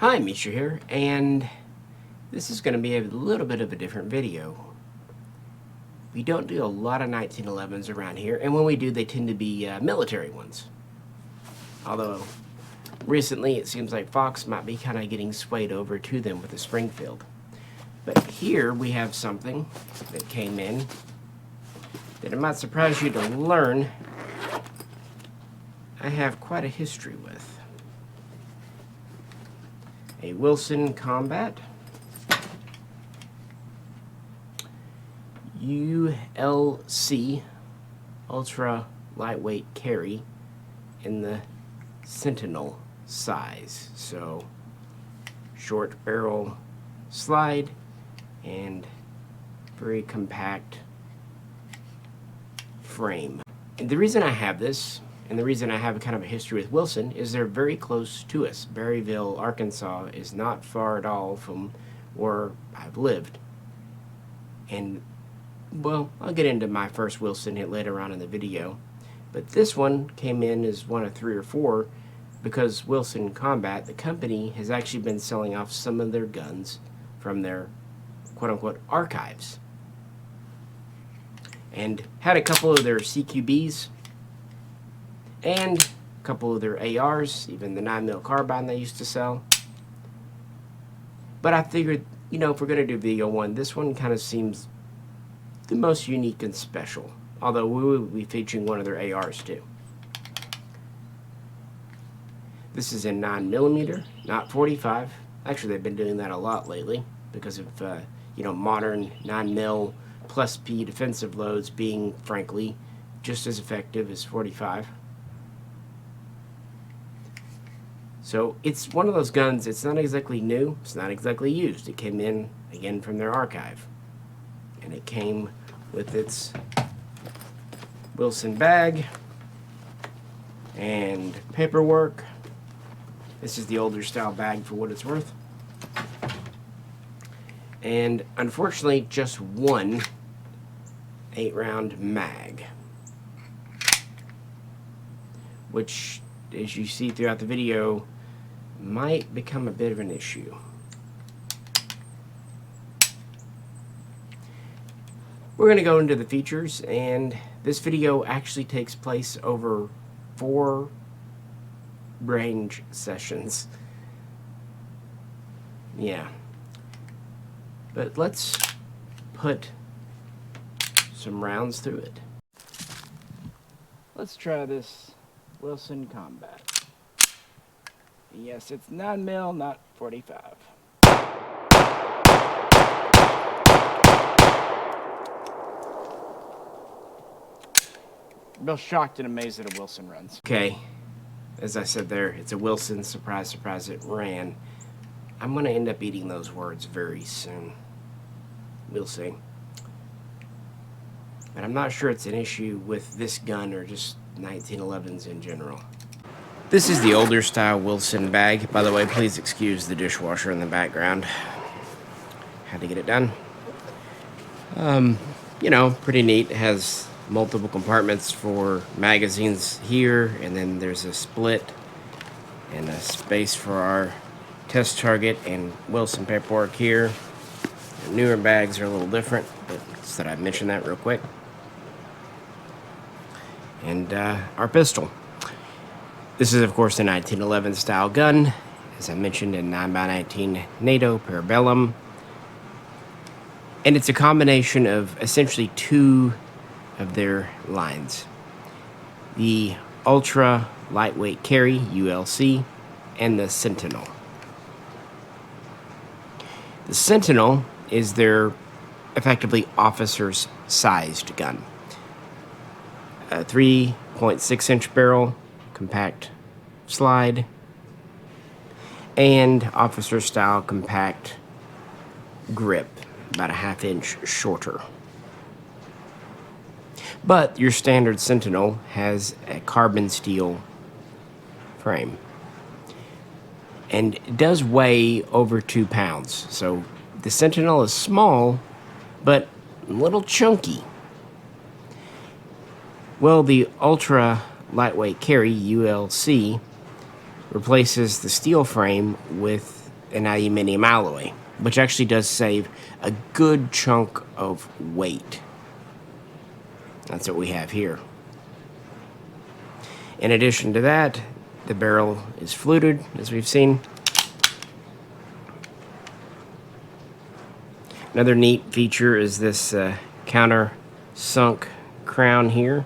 Hi, Misha here, and this is going to be a little bit of a different video. We don't do a lot of 1911s around here, and when we do, they tend to be military ones. Although, recently it seems like Fox might be kind of getting swayed over to them with the Springfield. But here we have something that came in that it might surprise you to learn I have quite a history with. A Wilson Combat ULC Ultra Lightweight Carry in the Sentinel size. So short barrel slide and very compact frame. And the reason I have this, and the reason I have kind of a history with Wilson, is they're very close to us. Berryville, Arkansas is not far at all from where I've lived. And, well, I'll get into my first Wilson hit later on in the video. But this one came in as one of 3 or 4 because Wilson Combat, the company, has actually been selling off some of their guns from their quote-unquote archives. And had a couple of their CQBs, and a couple of their ARs, even the 9mm carbine they used to sell. But I figured, you know, if we're going to do video one, this one kind of seems the most unique and special. Although we will be featuring one of their ARs too. This is in 9mm, not 45. Actually, they've been doing that a lot lately because of, you know, modern 9mm plus P defensive loads being, frankly, just as effective as 45. So it's one of those guns, it's not exactly new, it's not exactly used. It came in, again, from their archive. And it came with its Wilson bag and paperwork. This is the older style bag for what it's worth. And unfortunately, just one 8-round mag, which, as you see throughout the video, might become a bit of an issue. We're going to go into the features, and this video actually takes place over 4 range sessions. Yeah. But let's put some rounds through it. Let's try this Wilson Combat. Yes, it's 9mm, not 45. Real shocked and amazed that a Wilson runs. Okay, as I said there, it's a Wilson. Surprise, surprise, it ran. I'm going to end up eating those words very soon. We'll see. But I'm not sure it's an issue with this gun or just 1911s in general. This is the older style Wilson bag. By the way, please excuse the dishwasher in the background. Had to get it done. You know, pretty neat. It has multiple compartments for magazines here, and then there's a split and a space for our test target and Wilson paperwork here. The newer bags are a little different, but just thought I'd mention that real quick. And our pistol. This is, of course, a 1911 style gun, as I mentioned, in 9x19 NATO Parabellum. And it's a combination of essentially 2 of their lines. The Ultra Lightweight Carry, ULC, and the Sentinel. The Sentinel is their effectively officer's sized gun. A 3.6-inch barrel, compact slide, and officer style compact grip, about a 1/2 inch shorter. But your standard Sentinel has a carbon steel frame. And it does weigh over 2 pounds. So the Sentinel is small, but a little chunky. Well, the Ultra Lightweight Carry, ULC, replaces the steel frame with an aluminum alloy, which actually does save a good chunk of weight. That's what we have here. In addition to that, the barrel is fluted, as we've seen. Another neat feature is this counter-sunk crown here.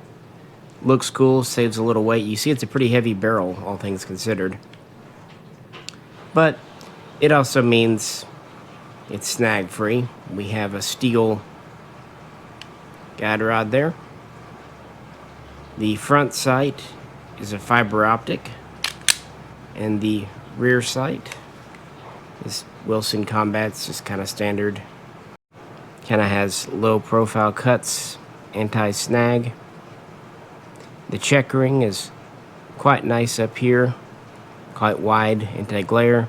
Looks cool, saves a little weight. You see it's a pretty heavy barrel, all things considered. But it also means it's snag-free. We have a steel guide rod there. The front sight is a fiber optic, and the rear sight is Wilson Combat's, just kind of standard. Kind of has low profile cuts, anti-snag. The checkering is quite nice up here, quite wide, anti-glare,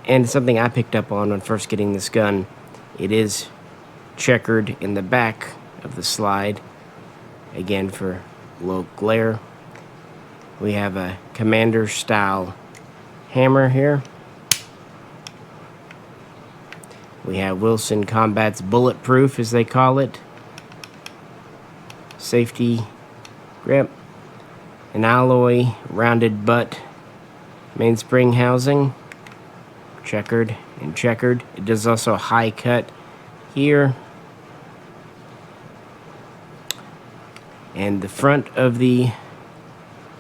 and something I picked up on when first getting this gun. It is checkered in the back of the slide, again for low glare. We have a commander style hammer here. We have Wilson Combat's bulletproof, as they call it, safety grip, an alloy rounded butt mainspring housing, checkered and checkered. It does also high cut here, and the front of the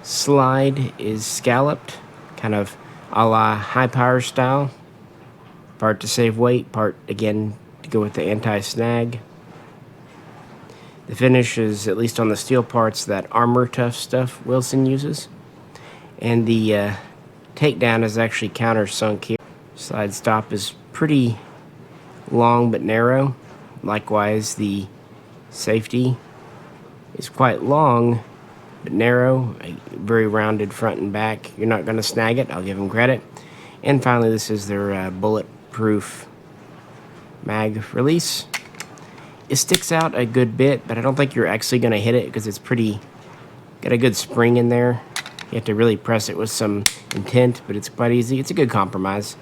slide is scalloped, kind of a la high power style. Part to save weight, part again to go with the anti-snag. The finish is, at least on the steel parts, that armor tough stuff Wilson uses. And the takedown is actually countersunk here. Slide stop is pretty long but narrow. Likewise, the safety is quite long but narrow, a very rounded front and back. You're not going to snag it, I'll give them credit. And finally, this is their bulletproof mag release. It sticks out a good bit, but I don't think you're actually going to hit it because it's got a good spring in there. You have to really press it with some intent, but it's quite easy. It's a good compromise.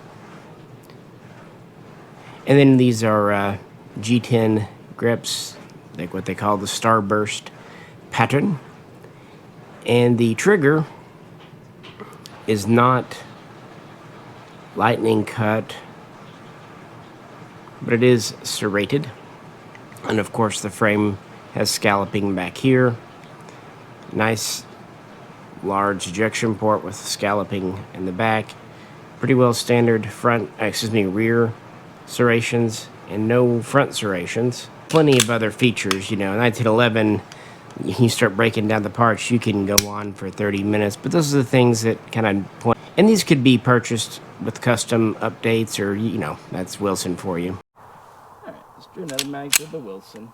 And then these are G10 grips, like what they call the Starburst pattern. And the trigger is not lightning cut, but it is serrated. And of course the frame has scalloping back here. Nice large ejection port with scalloping in the back. Pretty well standard rear serrations and no front serrations. Plenty of other features, you know. 1911, you start breaking down the parts, you can go on for 30 minutes, but those are the things that kind of point. And these could be purchased with custom updates, or, you know, that's Wilson for you. Alright, let's do another mag with the Wilson.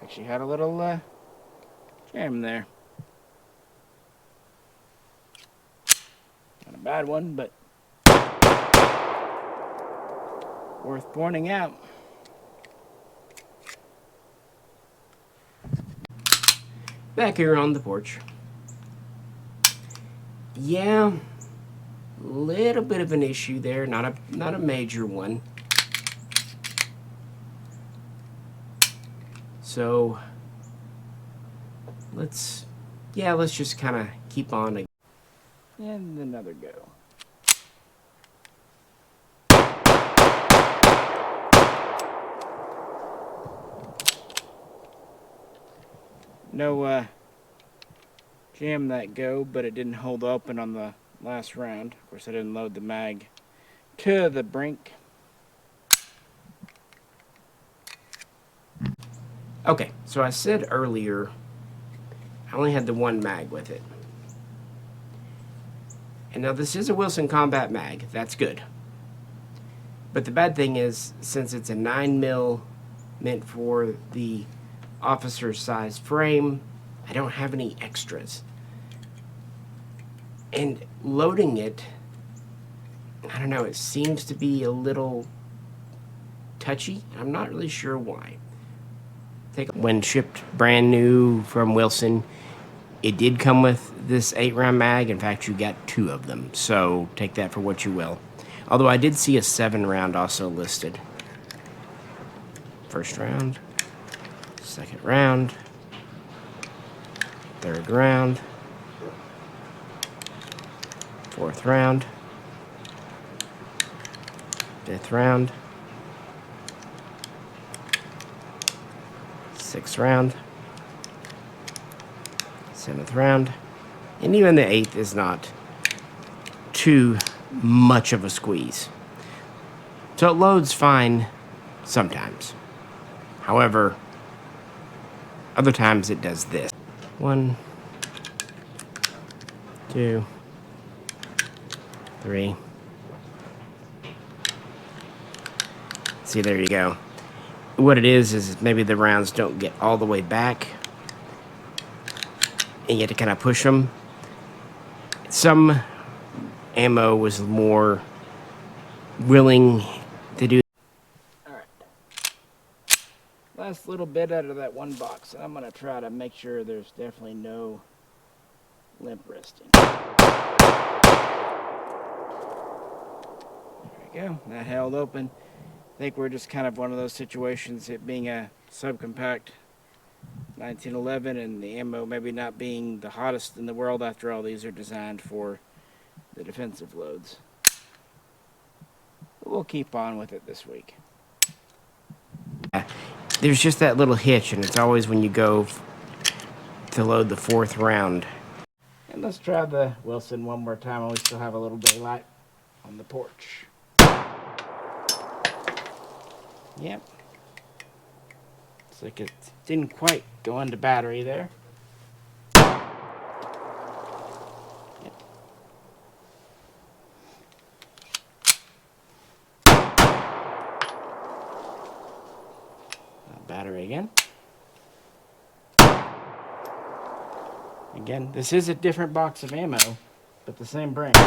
Actually had a little jam there. Not a bad one, but worth pointing out. Back here on the porch. Yeah, little bit of an issue there, not a major one. So let's just kind of keep on and another go. No jam that go, but it didn't hold open on the last round. Of course, I didn't load the mag to the brink. Okay, so I said earlier I only had the one mag with it. And now this is a Wilson Combat mag, that's good. But the bad thing is, since it's a 9mm meant for the officer size frame, I don't have any extras. And loading it, I don't know, it seems to be a little touchy. I'm not really sure why. When shipped brand new from Wilson, It did come with this 8-round mag. In fact, you got 2 of them, so take that for what you will. Although I did see a 7-round also listed. First round, second round, third round, fourth round, fifth round, sixth round, seventh round, and even the 8th is not too much of a squeeze. So it loads fine sometimes. However, other times it does this. 1, 2, 3. See, there you go. What it is maybe the rounds don't get all the way back, and you have to kind of push them. Some ammo was more willing to do. Alright. Last little bit out of that one box. I'm going to try to make sure there's definitely no limp wristing. There we go. That held open. I think we're just kind of one of those situations, it being a subcompact 1911 and the ammo maybe not being the hottest in the world. After all, these are designed for the defensive loads. But we'll keep on with it this week. There's just that little hitch, and it's always when you go to load the 4th round. And let's try the Wilson one more time while we still have a little daylight on the porch. Yep. Looks like it didn't quite go into battery there. Yep. Battery again. Again, this is a different box of ammo, but the same brand.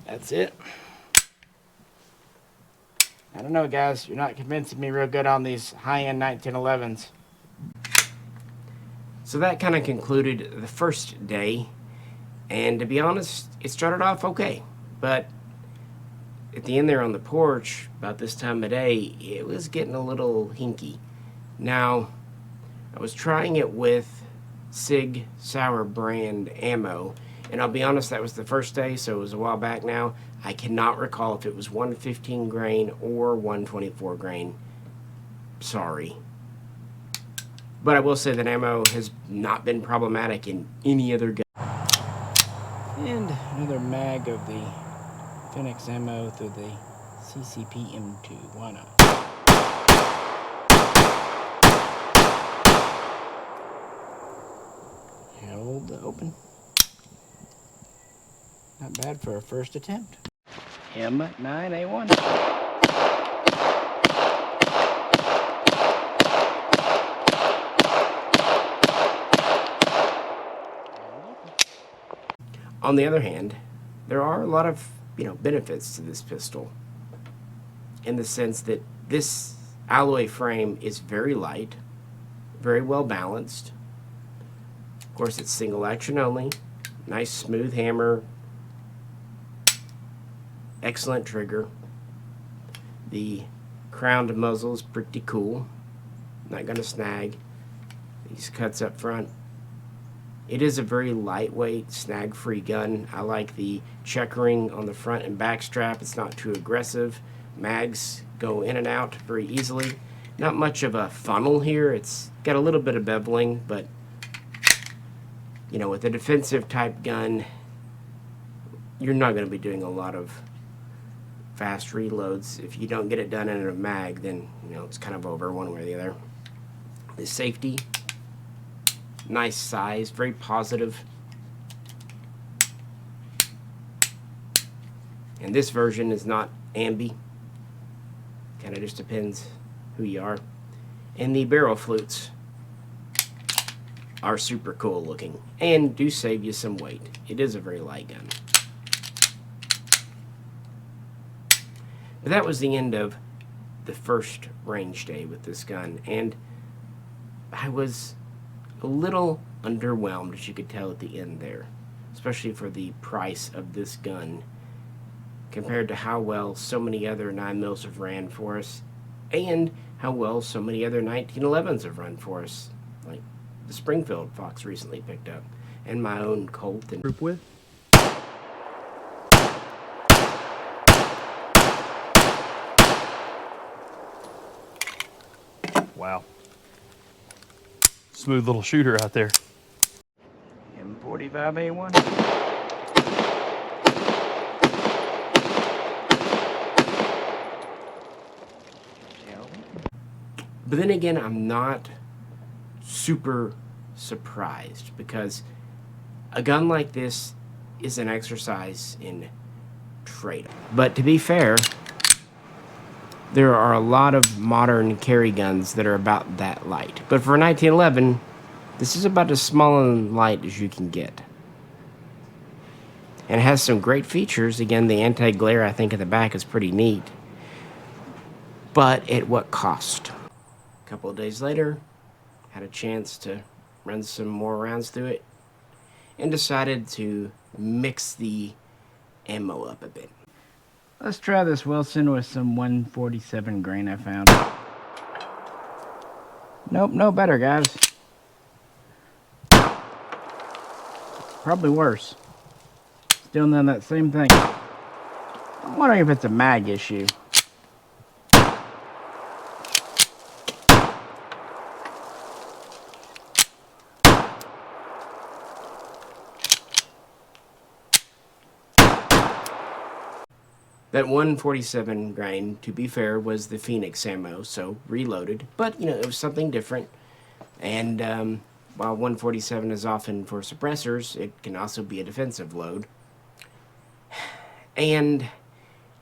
That's it. I don't know, guys. You're not convincing me real good on these high-end 1911s. So that kind of concluded the first day. And to be honest, it started off okay. But at the end there on the porch, about this time of day, it was getting a little hinky. Now, I was trying it with Sig Sauer brand ammo. And I'll be honest, that was the first day, so it was a while back now. I cannot recall if it was 115 grain or 124 grain. Sorry. But I will say that ammo has not been problematic in any other gun. And another mag of the Phoenix ammo through the CCP M2. Why not? Held open. Not bad for a first attempt. M9A1. On the other hand, there are a lot of, benefits to this pistol, in the sense that this alloy frame is very light, very well balanced. Of course, it's single action only. Nice smooth hammer. Excellent trigger. The crowned muzzle is pretty cool. Not going to snag. These cuts up front. It is a very lightweight, snag-free gun. I like the checkering on the front and back strap. It's not too aggressive. Mags go in and out very easily. Not much of a funnel here. It's got a little bit of beveling, but with a defensive type gun, you're not going to be doing a lot of fast reloads. If you don't get it done in a mag, then it's kind of over one way or the other. The safety, nice size, very positive. And this version is not ambi. Kind of just depends who you are. And the barrel flutes are super cool looking and do save you some weight. It is a very light gun. But that was the end of the first range day with this gun, and I was a little underwhelmed, as you could tell at the end there, especially for the price of this gun compared to how well so many other 9mm have ran for us, and how well so many other 1911s have run for us, like the Springfield Fox recently picked up, and my own Colt and group with. Wow. Smooth little shooter out there. M45A1. But then again, I'm not super surprised, because a gun like this is an exercise in trade-off. But to be fair, there are a lot of modern carry guns that are about that light. But for 1911, this is about as small and light as you can get. And it has some great features. Again, the anti-glare, I think, at the back is pretty neat. But at what cost? A couple of days later, had a chance to run some more rounds through it, and decided to mix the ammo up a bit. Let's try this Wilson with some 147 grain I found. Nope, no better, guys. Probably worse. Still doing that same thing. I'm wondering if it's a mag issue. That 147 grain, to be fair, was the Phoenix ammo, so reloaded. But, you know, it was something different. And while 147 is often for suppressors, it can also be a defensive load. And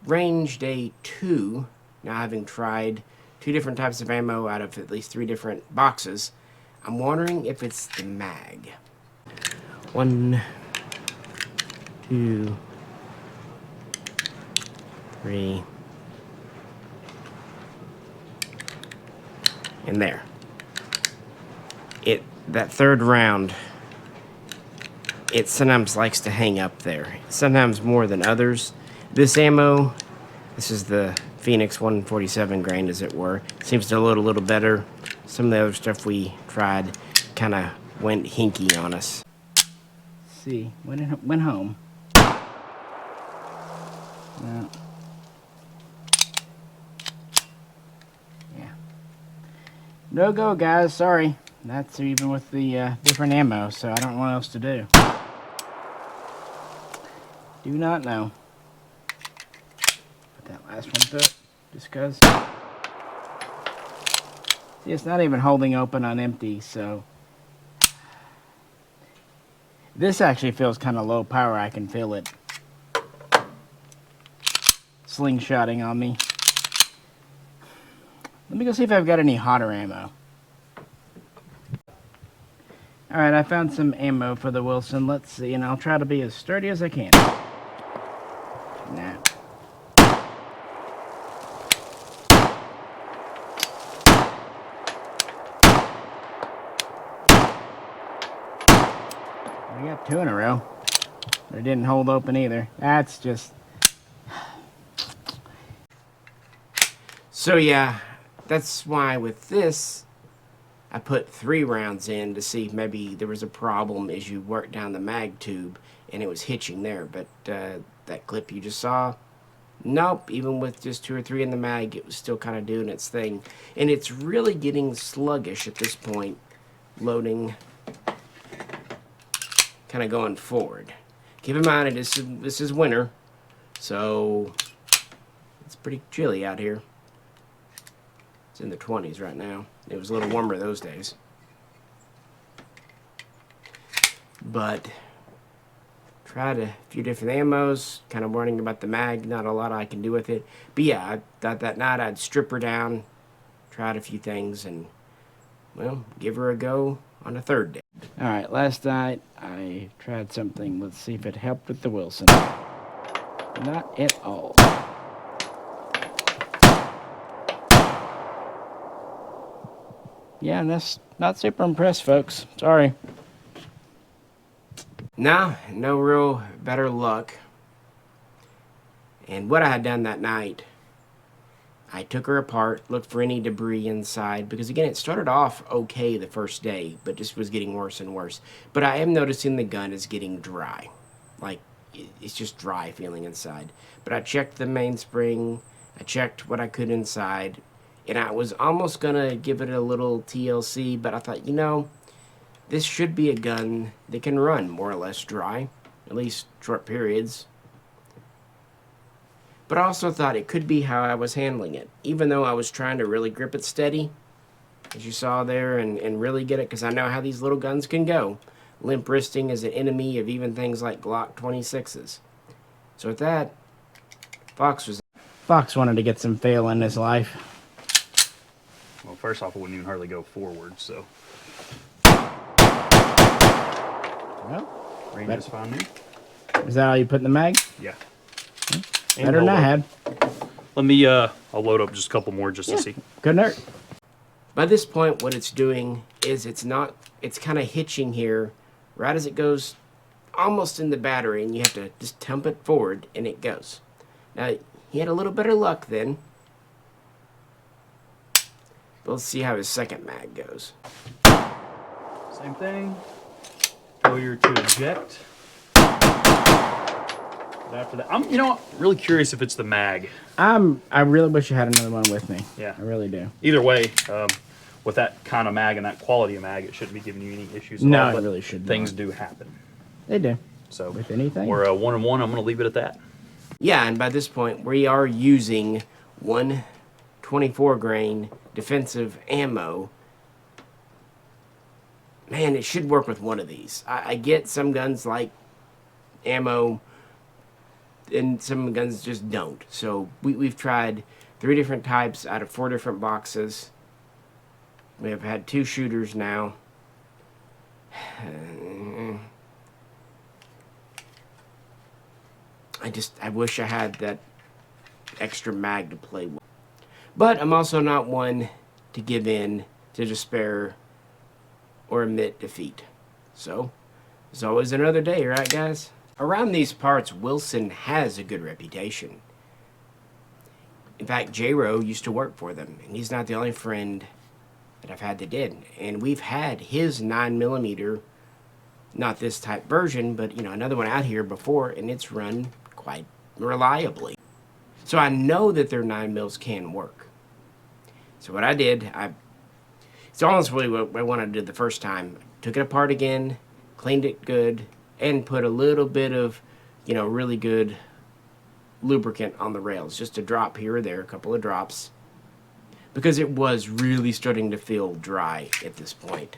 range day 2, now having tried 2 different types of ammo out of at least 3 different boxes, I'm wondering if it's the mag. 1, 2, 3, and there. That third round, it sometimes likes to hang up there. Sometimes more than others. This ammo, this is the Phoenix 147 grain, as it were, seems to load a little better. Some of the other stuff we tried kind of went hinky on us. Let's see, went home. No. No go, guys. Sorry. That's even with the different ammo, so I don't know what else to do. Do not know. Put that last one through it, just because. See, it's not even holding open on empty, so. This actually feels kind of low power. I can feel it slingshotting on me. Let me go see if I've got any hotter ammo. Alright, I found some ammo for the Wilson. Let's see, and I'll try to be as sturdy as I can. Nah. We got 2 in a row. They didn't hold open either. That's just... So yeah, that's why with this, I put 3 rounds in to see if maybe there was a problem as you worked down the mag tube and it was hitching there. But that clip you just saw, nope, even with just 2 or 3 in the mag, it was still kind of doing its thing. And it's really getting sluggish at this point, loading, kind of going forward. Keep in mind, this is winter, so it's pretty chilly out here. It's in the 20s right now. It was a little warmer those days. But tried a few different ammos, kind of warning about the mag, not a lot I can do with it. But yeah, I thought that night I'd strip her down, tried a few things, and, well, give her a go on a 3rd day. Alright, last night I tried something. Let's see if it helped with the Wilson. Not at all. Yeah, and that's not super impressed, folks. Sorry. No real better luck. And what I had done that night, I took her apart, looked for any debris inside, because again, it started off okay the first day, but just was getting worse and worse. But I am noticing the gun is getting dry. Like, it's just dry feeling inside. But I checked the mainspring, I checked what I could inside, and I was almost gonna give it a little TLC, but I thought, you know, this should be a gun that can run more or less dry, at least short periods. But I also thought it could be how I was handling it. Even though I was trying to really grip it steady, as you saw there, and really get it, because I know how these little guns can go. Limp wristing is an enemy of even things like Glock 26s. So with that, Fox wanted to get some fail in his life. Well, first off, it wouldn't even hardly go forward, so. Well, Range is fine there. is that all you put in the mag? Yeah. Better than I had. Let me, I'll load up just a couple more just to see. Couldn't hurt. by this point, what it's doing is it's kind of hitching here right as it goes almost in the battery, and you have to just temp it forward, and it goes. Now, he had a little better luck then. But let's see how his second mag goes. Same thing. Failure to eject. After that, I'm, really curious if it's the mag. I really wish I had another one with me. Yeah. I really do. Either way, with that kind of mag and that quality of mag, it shouldn't be giving you any issues at No, all. it but really should not. Things do happen. They do. So with anything. we're 1-1. I'm going to leave it at that. Yeah, and by this point, we are using 124 grain defensive ammo. Man, it should work with one of these. I get some guns like ammo, and some guns just don't. So we've tried 3 different types out of 4 different boxes. We have had 2 shooters now. I wish I had that extra mag to play with. But I'm also not one to give in to despair or admit defeat. So, there's always another day, right guys? Around these parts, Wilson has a good reputation. In fact, Jroe used to work for them, and he's not the only friend that I've had that did. And we've had his 9mm, not this type version, but another one out here before, and it's run quite reliably. So I know that their 9mm can work. So what I did, it's almost really what I wanted to do the first time. Took it apart again, cleaned it good, and put a little bit of, really good lubricant on the rails. Just a drop here or there, a couple of drops. Because it was really starting to feel dry at this point.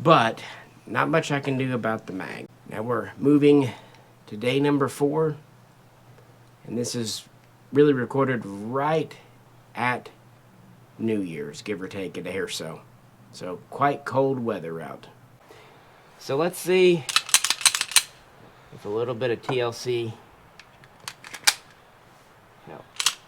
But, not much I can do about the mag. Now we're moving to day number 4. And this is really recorded right at New Year's, give or take a day or so. So, quite cold weather out. So let's see if a little bit of TLC helps.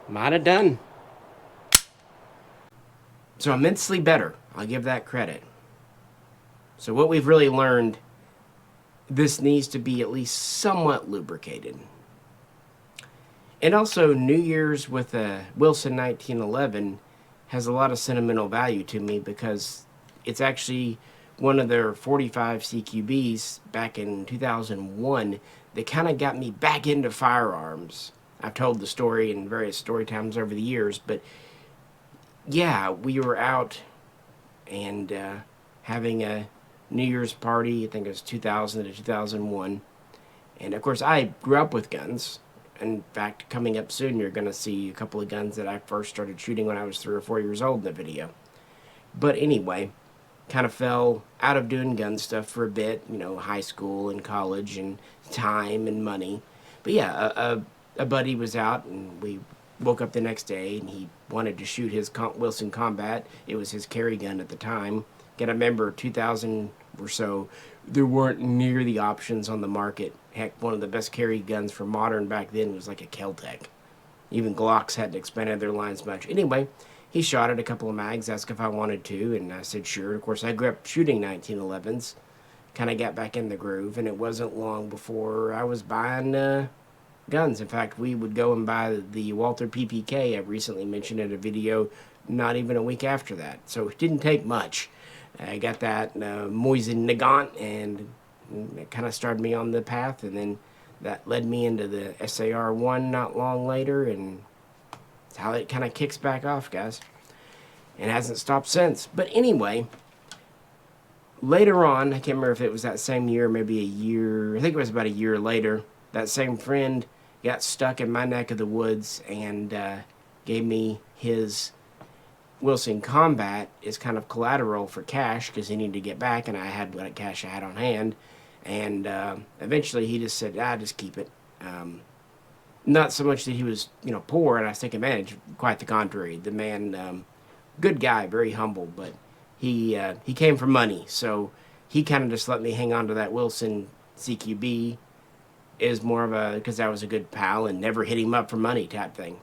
Might have done. So immensely better. I'll give that credit. So what we've really learned, this needs to be at least somewhat lubricated. And also, New Year's with a Wilson 1911 has a lot of sentimental value to me because it's actually one of their 45 CQBs back in 2001 that kind of got me back into firearms. I've told the story in various story times over the years, but yeah, we were out and having a New Year's party. I think it was 2000 to 2001. And of course, I grew up with guns. In fact, coming up soon, you're going to see a couple of guns that I first started shooting when I was 3 or 4 years old in the video. But anyway, kind of fell out of doing gun stuff for a bit, high school and college and time and money. But yeah, a buddy was out, and we woke up the next day and he wanted to shoot his Wilson Combat. It was his carry gun at the time. Gotta remember, 2000 or so, there weren't near the options on the market. Heck, one of the best carry guns for modern back then was like a Kel-Tec. Even Glocks hadn't expanded their lines much. Anyway, he shot at a couple of mags, asked if I wanted to, and I said sure. Of course, I grew up shooting 1911s. Kind of got back in the groove, and it wasn't long before I was buying guns. In fact, we would go and buy the Walther PPK I recently mentioned in a video not even a week after that. So it didn't take much. I got that Mosin Nagant, and it kind of started me on the path, and then that led me into the SAR-1 not long later, and that's how it kind of kicks back off, guys. And hasn't stopped since. But anyway, later on, I can't remember if it was that same year, maybe a year, I think it was about a year later, that same friend got stuck in my neck of the woods and gave me his Wilson Combat as kind of collateral for cash because he needed to get back, and I had what cash I had on hand. And eventually he just said, just keep it. Not so much that he was, poor and I was taking advantage, quite the contrary. The man, good guy, very humble, but he came for money. So he kind of just let me hang on to that Wilson CQB is more of a, because I was a good pal and never hit him up for money type thing.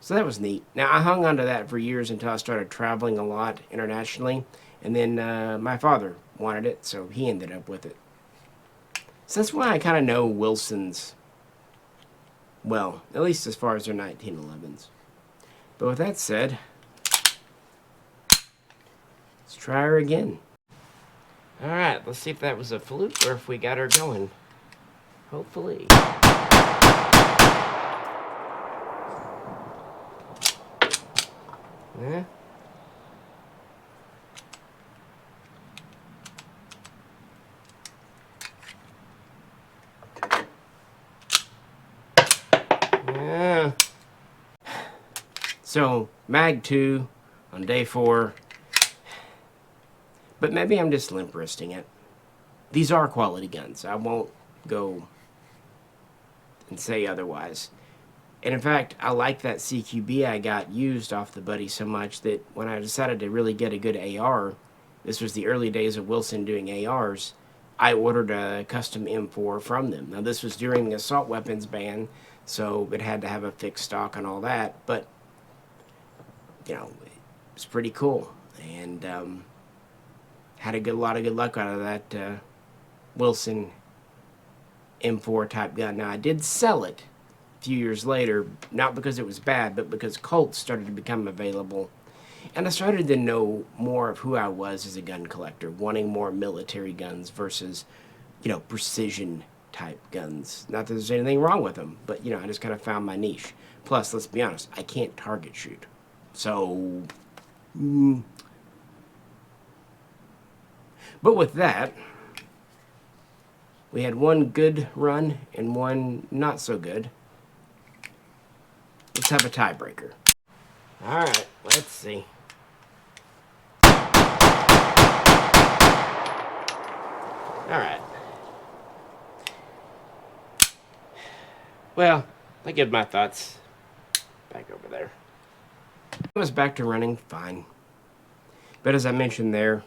So that was neat. Now, I hung on to that for years until I started traveling a lot internationally. And then my father wanted it, so he ended up with it. So that's why I kind of know Wilson's, well, at least as far as their 1911s. But with that said, let's try her again. All right, let's see if that was a fluke or if we got her going. Hopefully. Yeah. Yeah. So, Mag 2 on day 4. But maybe I'm just limp wristing it. These are quality guns. I won't go and say otherwise. And in fact, I like that CQB I got used off the buddy so much that when I decided to really get a good AR, this was the early days of Wilson doing ARs, I ordered a custom M4 from them. Now this was during the assault weapons ban, so it had to have a fixed stock and all that, but it's pretty cool. And had a lot of good luck out of that Wilson M4 type gun. Now I did sell it few years later, not because it was bad, but because Colts started to become available. And I started to know more of who I was as a gun collector, wanting more military guns versus, precision type guns. Not that there's anything wrong with them, but, I just kind of found my niche. Plus, let's be honest, I can't target shoot. So, but with that, we had one good run and one not so good. Let's have a tiebreaker. All right, let's see. All right. Well, I give my thoughts back over there. I was back to running fine. But as I mentioned there,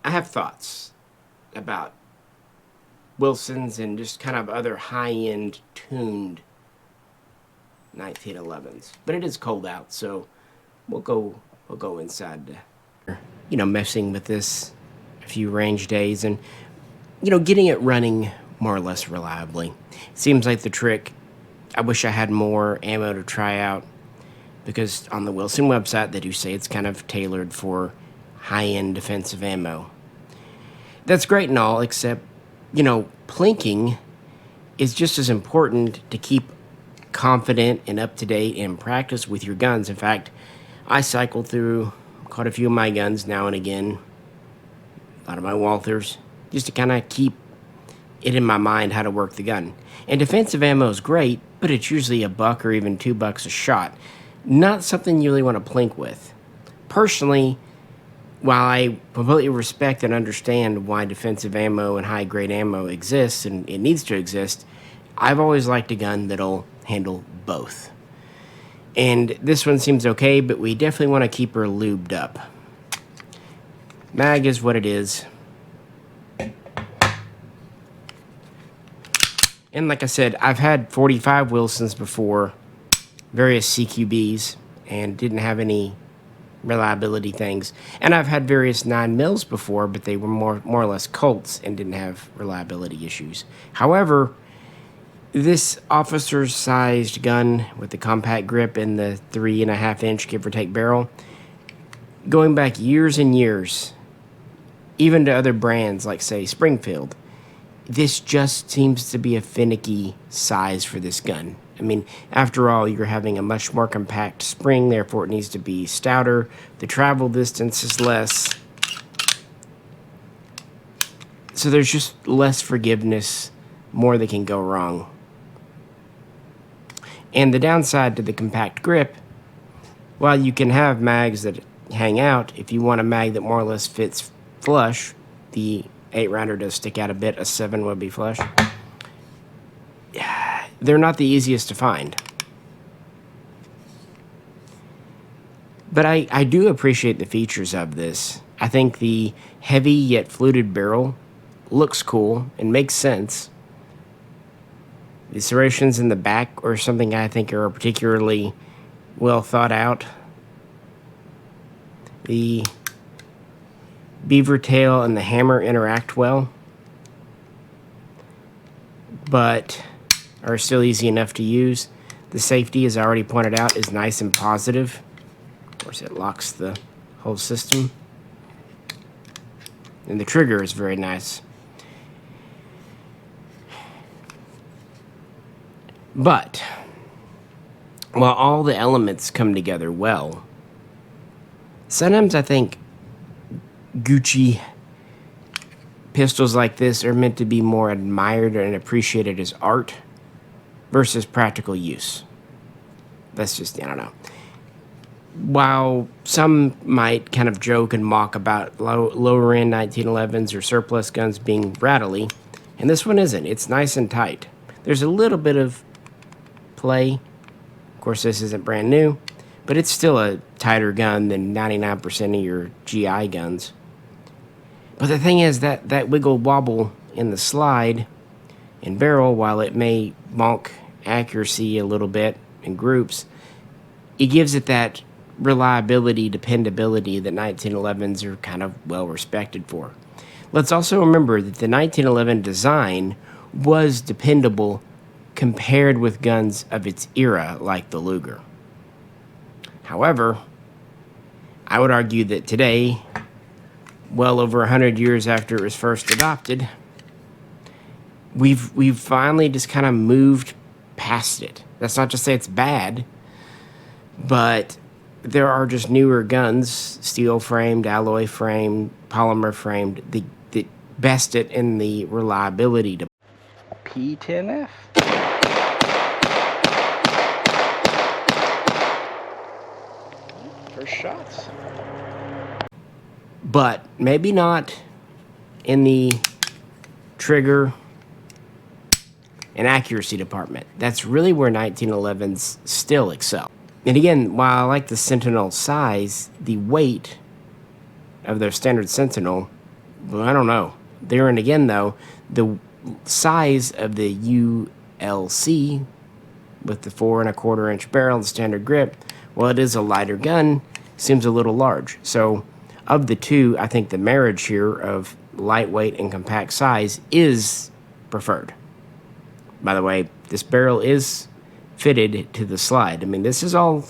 I have thoughts about Wilson's and just kind of other high-end tuned 1911s. But it is cold out, so we'll go inside. Messing with this a few range days and getting it running more or less reliably. Seems like the trick. I wish I had more ammo to try out because on the Wilson website they do say it's kind of tailored for high-end defensive ammo. That's great and all, except plinking is just as important to keep confident and up-to-date in practice with your guns. In fact, I cycle through quite a few of my guns now and again, a lot of my Walthers, just to kind of keep it in my mind how to work the gun. And defensive ammo is great, but it's usually $1 or even $2 a shot. Not something you really want to plink with. Personally, while I completely respect and understand why defensive ammo and high-grade ammo exists and it needs to exist, I've always liked a gun that'll handle both. And this one seems okay, but we definitely want to keep her lubed up. Mag is what it is. And like I said, I've had 45 Wilsons before, various CQBs, and didn't have any reliability things. And I've had various 9mm before, but they were more or less Colts and didn't have reliability issues. However, this officer's sized gun with the compact grip and the 3.5-inch give or take barrel, going back years and years, even to other brands like, say, Springfield, this just seems to be a finicky size for this gun. I mean, after all, you're having a much more compact spring, therefore it needs to be stouter. The travel distance is less. So there's just less forgiveness, more that can go wrong. And the downside to the compact grip, while you can have mags that hang out, if you want a mag that more or less fits flush, the 8-rounder does stick out a bit, a 7 would be flush. They're not the easiest to find. But I do appreciate the features of this. I think the heavy yet fluted barrel looks cool and makes sense. The serrations in the back or something I think are particularly well thought out. The beaver tail and the hammer interact well, but are still easy enough to use. The safety, as I already pointed out, is nice and positive. Of course, it locks the whole system. And the trigger is very nice. But while all the elements come together well, sometimes I think Gucci pistols like this are meant to be more admired and appreciated as art versus practical use. That's just, I don't know. While some might kind of joke and mock about lower end 1911s or surplus guns being rattly, and this one isn't. It's nice and tight. There's a little bit of play. Of course, this isn't brand new, but it's still a tighter gun than 99% of your GI guns. But the thing is that wiggle wobble in the slide and barrel, while it may bonk accuracy a little bit in groups, it gives it that reliability, dependability that 1911s are kind of well respected for. Let's also remember that the 1911 design was dependable compared with guns of its era like the Luger. However, I would argue that today, well over 100 years after it was first adopted, we've finally just kind of moved past it. That's not to say it's bad, but there are just newer guns, steel framed, alloy framed, polymer framed, that best it in the reliability to P10F. First shots. But maybe not in the trigger and accuracy department. That's really where 1911s still excel. And again, while I like the Sentinel size, the weight of their standard Sentinel, well, I don't know. There and again, though, the size of the ULC with the 4.25-inch barrel and standard grip, while it is a lighter gun, seems a little large. So of the two, I think the marriage here of lightweight and compact size is preferred. By the way, this barrel is fitted to the slide. I mean, this is all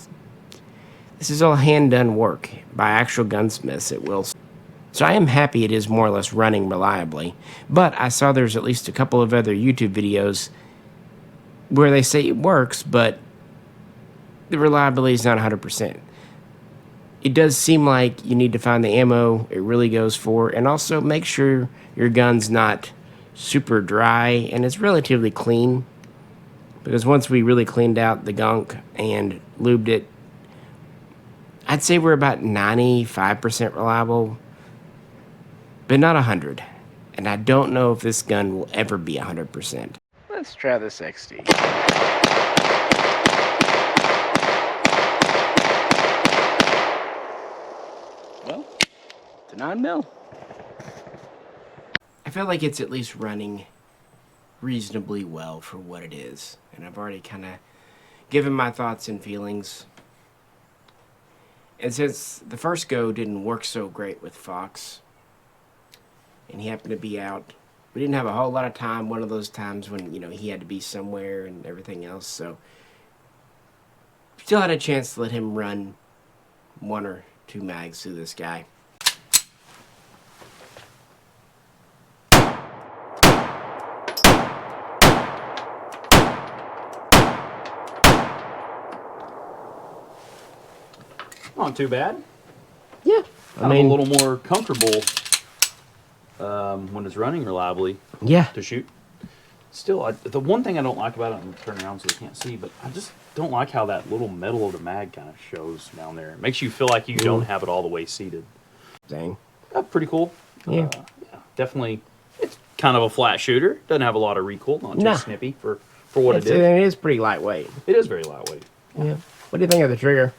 hand-done work by actual gunsmiths at Wilson. So I am happy it is more or less running reliably. But I saw there's at least a couple of other YouTube videos where they say it works, but the reliability is not 100%. It does seem like you need to find the ammo it really goes for, and also make sure your gun's not super dry and it's relatively clean. Because once we really cleaned out the gunk and lubed it, I'd say we're about 95% reliable, but not 100. And I don't know if this gun will ever be 100%. Let's try this XD. 9mm. I feel like it's at least running reasonably well for what it is. And I've already kind of given my thoughts and feelings. And since the first go didn't work so great with Fox, and he happened to be out, we didn't have a whole lot of time, one of those times when, you know, he had to be somewhere and everything else, so still had a chance to let him run 1 or 2 mags through this guy. Not too bad. Yeah. I'm a little more comfortable when it's running reliably Yeah. to shoot. Still, the one thing I don't like about it, I'm turning around so they can't see, but I just don't like how that little metal of the mag kind of shows down there. It makes you feel like you don't have it all the way seated. Dang. Pretty cool. Yeah. Definitely. It's kind of a flat shooter. Doesn't have a lot of recoil. Not too No. snippy for what it is. It is pretty lightweight. It is very lightweight. Yeah. What do you think of the trigger?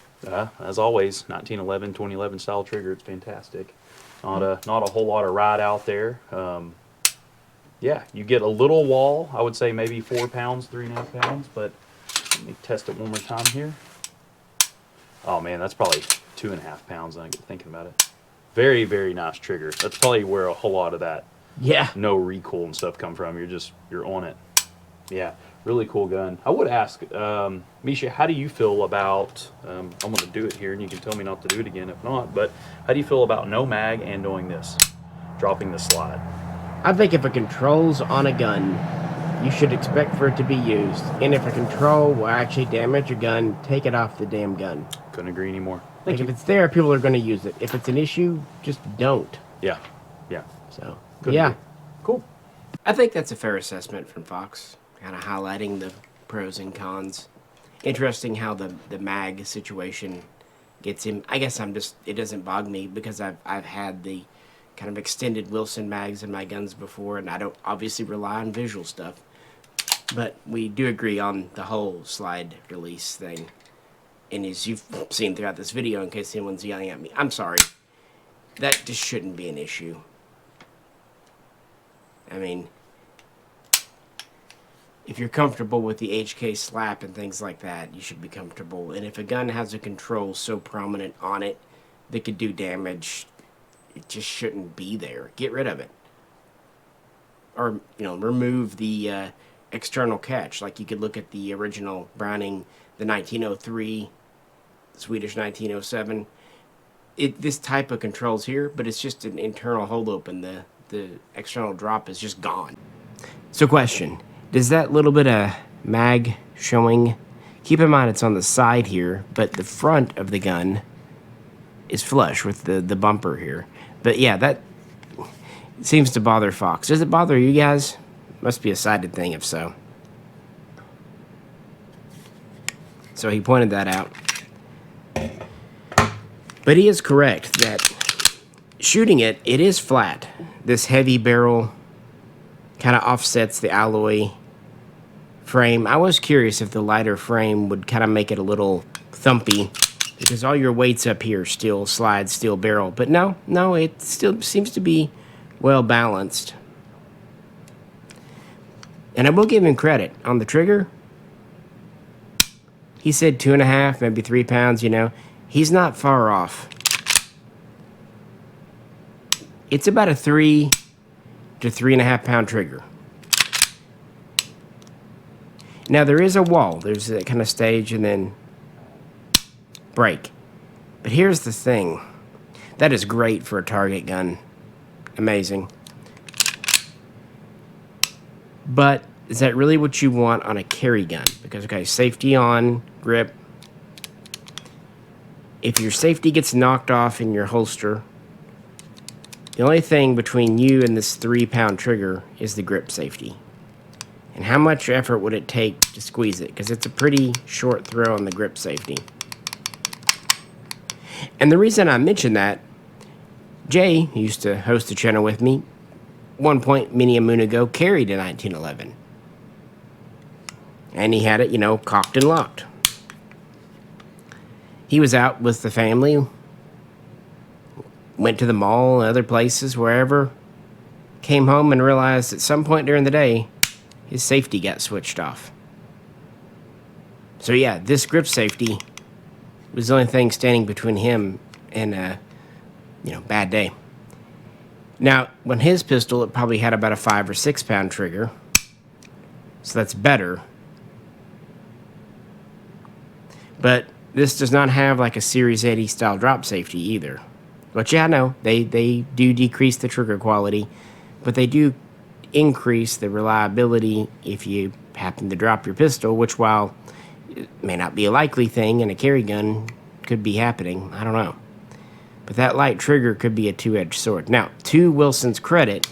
As always, 1911, 2011 style trigger. It's fantastic. Not a whole lot of ride out there. Yeah, you get a little wall. I would say maybe 4 pounds, 3.5 pounds. But let me test it one more time here. Oh man, that's probably 2.5 pounds. I get thinking about it. Very, very nice trigger. That's probably where a whole lot of that no recoil and stuff come from. You're on it. Yeah, really cool gun. I would ask, Misha, how do you feel about, I'm going to do it here and you can tell me not to do it again if not, but how do you feel about no mag and doing this, dropping the slide? I think if a control's on a gun, you should expect for it to be used. And if a control will actually damage your gun, take it off the damn gun. Couldn't agree anymore. Like if it's there, people are going to use it. If it's an issue, just don't. Yeah. So, Couldn't yeah. agree. Cool. I think that's a fair assessment from Fox. Kind of highlighting the pros and cons. Interesting how the mag situation gets him. I guess it doesn't bog me because I've had the kind of extended Wilson mags in my guns before, and I don't obviously rely on visual stuff. But we do agree on the whole slide release thing. And as you've seen throughout this video, in case anyone's yelling at me, I'm sorry. That just shouldn't be an issue. I mean, if you're comfortable with the HK slap and things like that, you should be comfortable. And if a gun has a control so prominent on it that could do damage, it just shouldn't be there. Get rid of it. Or, remove the external catch. Like you could look at the original Browning, the 1903, Swedish 1907. This type of control's here, but it's just an internal hold open. The external drop is just gone. So question, does that little bit of mag showing, keep in mind it's on the side here, but the front of the gun is flush with the bumper here. But yeah, that seems to bother Fox. Does it bother you guys? Must be a sighted thing if so. So he pointed that out. But he is correct that shooting it is flat. This heavy barrel kind of offsets the alloy frame. I was curious if the lighter frame would kind of make it a little thumpy because all your weight's up here, steel slide, steel barrel. But no, it still seems to be well balanced. And I will give him credit on the trigger. He said 2.5, maybe 3 pounds, He's not far off. It's about a 3 to 3.5 pound trigger. Now there is a wall. There's that kind of stage and then break. But here's the thing. That is great for a target gun. Amazing. But is that really what you want on a carry gun? Because, okay, safety on, grip. If your safety gets knocked off in your holster, the only thing between you and this 3 pound trigger is the grip safety. And how much effort would it take to squeeze it? Because it's a pretty short throw on the grip safety. And the reason I mention that, Jay, who used to host the channel with me, one point many a moon ago carried a 1911. And he had it, cocked and locked. He was out with the family went to the mall and other places, wherever, came home and realized at some point during the day, his safety got switched off. So yeah, this grip safety was the only thing standing between him and a, bad day. Now, when his pistol, it probably had about a 5 or 6 pound trigger, so that's better. But this does not have like a Series 80 style drop safety either. But yeah, no, they do decrease the trigger quality, but they do increase the reliability if you happen to drop your pistol, which, while it may not be a likely thing in a carry gun, could be happening. I don't know. But that light trigger could be a two-edged sword. Now, to Wilson's credit,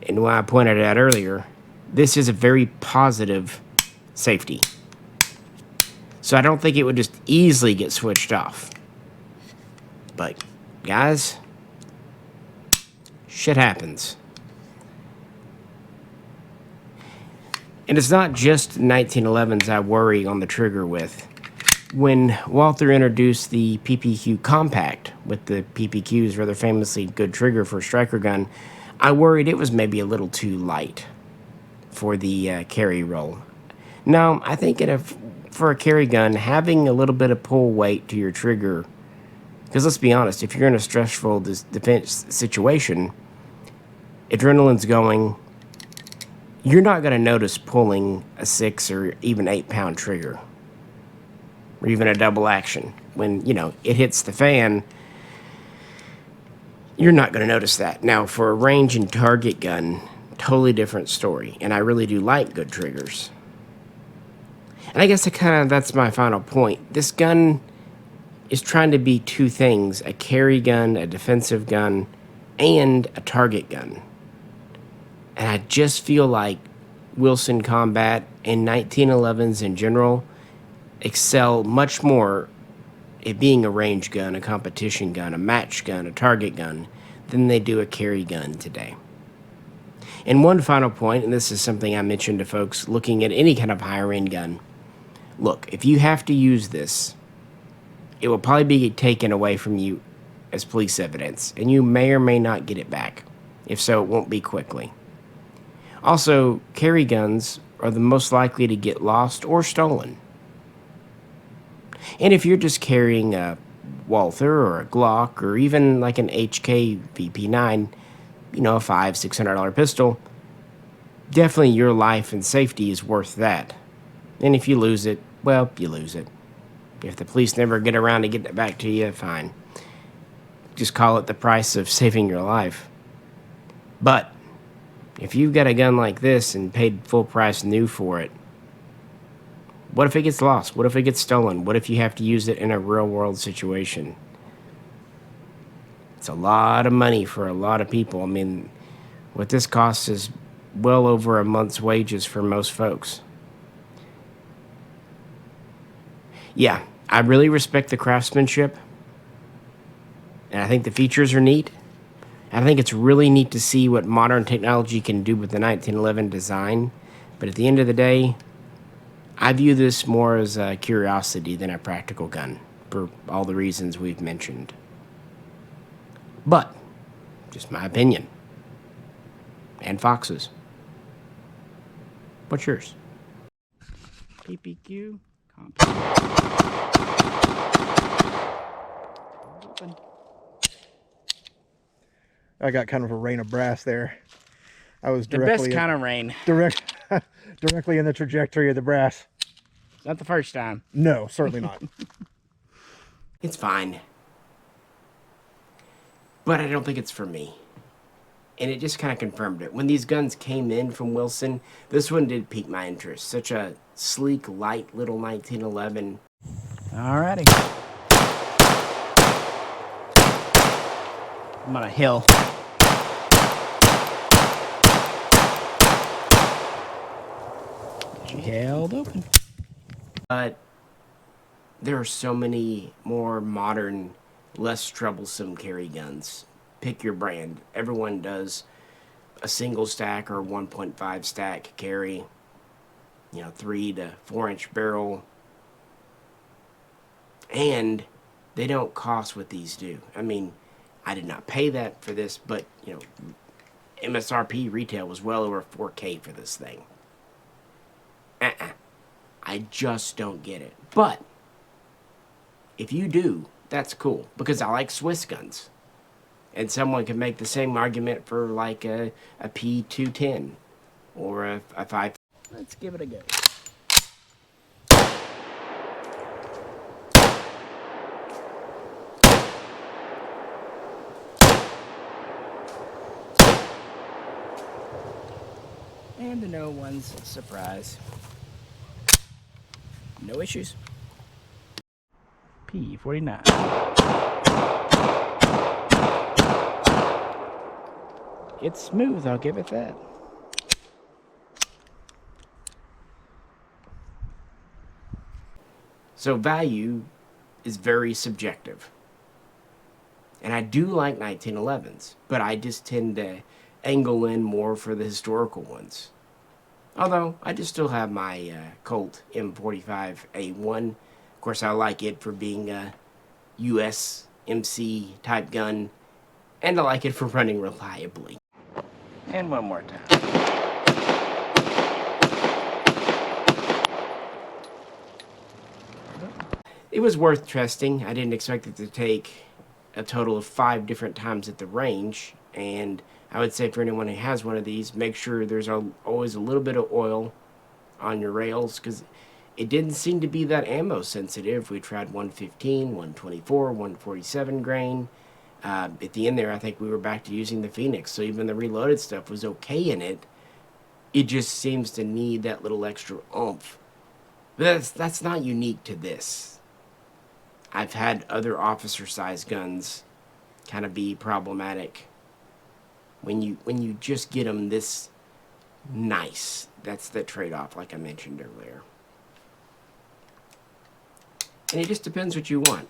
and why I pointed it out earlier, this is a very positive safety. So I don't think it would just easily get switched off. But, guys, shit happens. And it's not just 1911s I worry on the trigger with. When Walther introduced the PPQ Compact with the PPQ's rather famously good trigger for a striker gun, I worried it was maybe a little too light for the carry roll. No, I think for a carry gun, having a little bit of pull weight to your trigger, because let's be honest, if you're in a stressful defense situation, adrenaline's going, you're not going to notice pulling a 6 or even 8 pound trigger, or even a double action. When, it hits the fan, you're not going to notice that. Now, for a range and target gun, totally different story, and I really do like good triggers. And I guess that's my final point. This gun is trying to be two things: a carry gun, a defensive gun, and a target gun. And I just feel like Wilson Combat and 1911s in general excel much more at being a range gun, a competition gun, a match gun, a target gun, than they do a carry gun today. And one final point, and this is something I mentioned to folks looking at any kind of higher end gun. Look, if you have to use this, it will probably be taken away from you as police evidence, and you may or may not get it back. If so, it won't be quickly. Also, carry guns are the most likely to get lost or stolen. And if you're just carrying a Walther or a Glock or even like an HK VP9, a $500-$600 pistol, definitely your life and safety is worth that. And if you lose it, well, you lose it. If the police never get around to getting it back to you, fine. Just call it the price of saving your life. But if you've got a gun like this and paid full price new for it, what if it gets lost? What if it gets stolen? What if you have to use it in a real world situation? It's a lot of money for a lot of people. I mean, what this costs is well over a month's wages for most folks. Yeah, I really respect the craftsmanship, and I think the features are neat. I think it's really neat to see what modern technology can do with the 1911 design, but at the end of the day, I view this more as a curiosity than a practical gun, for all the reasons we've mentioned. But, just my opinion. And Fox's. What's yours? PPQ. Open. I got kind of a rain of brass there. I was The best kind of rain. Directly in the trajectory of the brass. Not the first time. No, certainly not. It's fine. But I don't think it's for me. And it just kind of confirmed it. When these guns came in from Wilson, this one did pique my interest. Such a sleek, light little 1911. Alrighty. I'm on a hill. She held open. But there are so many more modern, less troublesome carry guns. Pick your brand. Everyone does a single stack or 1.5 stack carry. 3 to 4 inch barrel. And they don't cost what these do. I mean, I did not pay that for this, but, you know, MSRP retail was well over $4K for this thing. I just don't get it. But if you do, that's cool, because I like Swiss guns. And someone could make the same argument for like a P210 or a 5. Let's give it a go. And to no one's surprise, no issues. P49. It's smooth, I'll give it that. So value is very subjective. And I do like 1911s, but I just tend to angle in more for the historical ones. Although, I just still have my Colt M45A1. Of course, I like it for being a USMC type gun, and I like it for running reliably. And one more time. It was worth testing. I didn't expect it to take a total of 5 different times at the range, and I would say for anyone who has one of these, make sure there's always a little bit of oil on your rails, because it didn't seem to be that ammo sensitive. We tried 115, 124, 147 grain. At the end there, I think we were back to using the Phoenix, so even the reloaded stuff was okay in it. It just seems to need that little extra oomph. But that's not unique to this. I've had other officer-sized guns kind of be problematic when you just get them this nice. That's the trade-off, like I mentioned earlier. And it just depends what you want.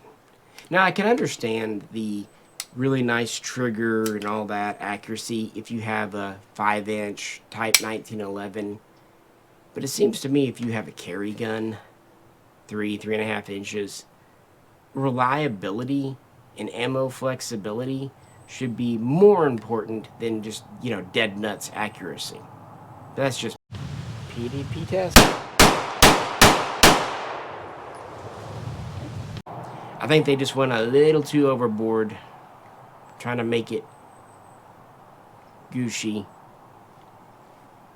Now, I can understand the really nice trigger and all that accuracy if you have a 5-inch type 1911. But it seems to me if you have a carry gun, 3.5 inches, reliability and ammo flexibility should be more important than just, you know, dead nuts accuracy. That's just PDP test. I think they just went a little too overboard trying to make it gushy.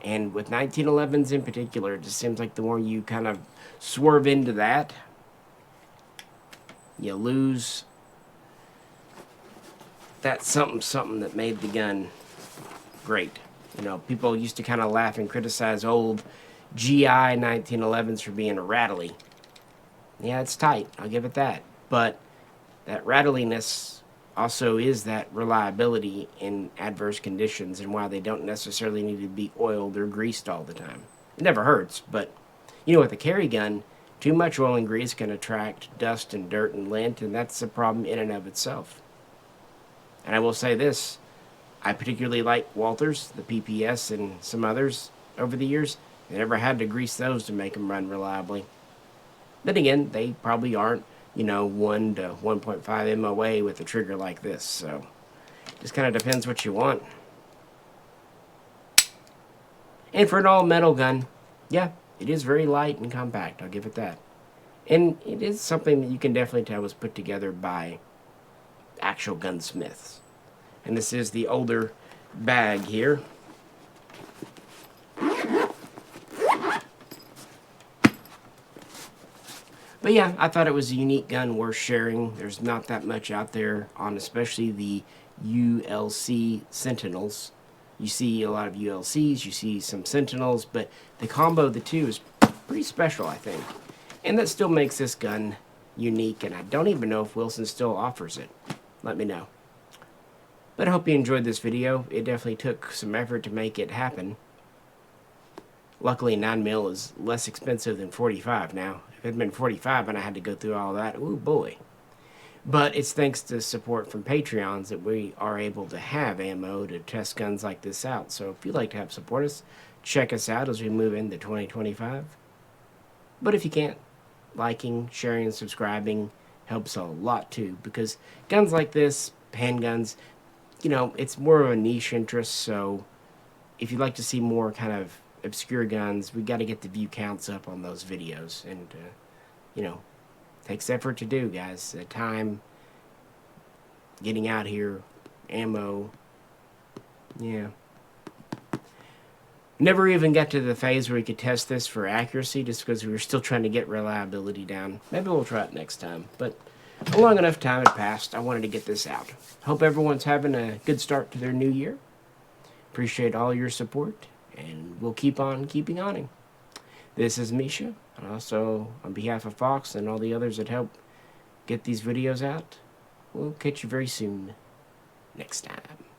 And with 1911s in particular, it just seems like the more you kind of swerve into that, you lose that something that made the gun great. You know, people used to kind of laugh and criticize old GI 1911s for being rattly. Yeah, it's tight, I'll give it that. But that rattliness also is that reliability in adverse conditions, and why they don't necessarily need to be oiled or greased all the time. It never hurts, but you know, with a carry gun, too much oil and grease can attract dust and dirt and lint, and that's a problem in and of itself. And I will say this, I particularly like Walthers, the PPS, and some others over the years. I never had to grease those to make them run reliably. Then again, they probably aren't, you know, 1 to 1.5 MOA with a trigger like this, so just kind of depends what you want. And for an all-metal gun, yeah, it is very light and compact, I'll give it that. And it is something that you can definitely tell was put together by actual gunsmiths. And this is the older bag here. But yeah, I thought it was a unique gun worth sharing. There's not that much out there on especially the ULC Sentinels. You see a lot of ULCs, you see some Sentinels, but the combo of the two is pretty special, I think. And that still makes this gun unique, and I don't even know if Wilson still offers it. Let me know. But I hope you enjoyed this video. It definitely took some effort to make it happen. Luckily, 9mm is less expensive than 45 now. If it had been 45 and I had to go through all that, ooh boy. But it's thanks to support from Patreons that we are able to have ammo to test guns like this out. So if you'd like to help support us, check us out as we move into 2025. But if you can't, liking, sharing, and subscribing helps a lot too, because guns like this, handguns, you know, it's more of a niche interest, so if you'd like to see more kind of obscure guns, we got to get the view counts up on those videos, and you know, takes effort to do, guys. Time, getting out here, ammo, yeah. Never even got to the phase where we could test this for accuracy, just because we were still trying to get reliability down. Maybe we'll try it next time, but a long enough time had passed. I wanted to get this out. Hope everyone's having a good start to their new year. Appreciate all your support, and we'll keep on keeping on. This is Misha, and also on behalf of Fox and all the others that help get these videos out, we'll catch you very soon next time.